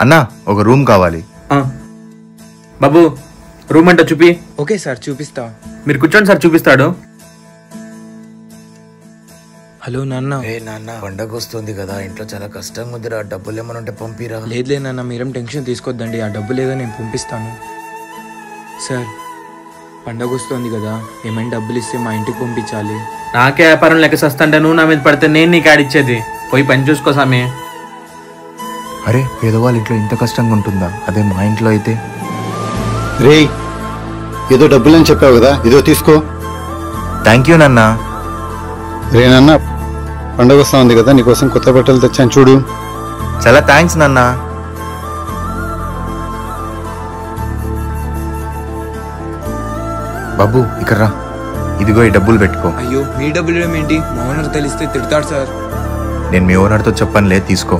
అన్నా ఒక రూమ్ కావాలి. బాబు రూమ్ అంటే చూపి. ఓకే సార్ చూపిస్తా. మీరు కూర్చోండి సార్ చూపిస్తాడు. హలో నాన్న. నాన్న పండగ వస్తుంది కదా, ఇంట్లో చాలా కష్టంగా ఉందిరా, డబ్బులు ఏమైనా ఉంటే పంపిరా. లేదులే నాన్న, మీరేం టెన్షన్ తీసుకోవద్దండి, ఆ డబ్బు లేదో నేను పంపిస్తాను. సార్ పండగ వస్తుంది కదా, ఏమైనా డబ్బులు ఇస్తే మా ఇంటికి పంపించాలి. నాకే వ్యాపారం లెక్క సస్తంటే నువ్వు నా మీద పడితే నేను నీకు ఆడిచ్చేది. పోయి పని చూసుకో సామి. అరే పేదవాళ్ళ ఇంట్లో ఇంత కష్టంగా ఉంటుందా, అదే మా ఇంట్లో అయితే. రే ఏదో డబ్బులని చెప్పావు కదా, ఇదో తీసుకో. థ్యాంక్ యూ నాన్న. రే నాన్న, పండగ వస్తా ఉంది కదా, నీకోసం కొత్త బట్టలు తెచ్చాను చూడు. చాలా థ్యాంక్స్ నాన్న. బాబు ఇక్కడ రా, ఇదిగో ఈ డబ్బులు పెట్టుకో. అయ్యో మీ డబ్బులు ఏమేంటి, మా ఓనర్ తెలిస్తే తిడతాడు సార్. నేను మీ ఓనర్తో చెప్పనులే, తీసుకో.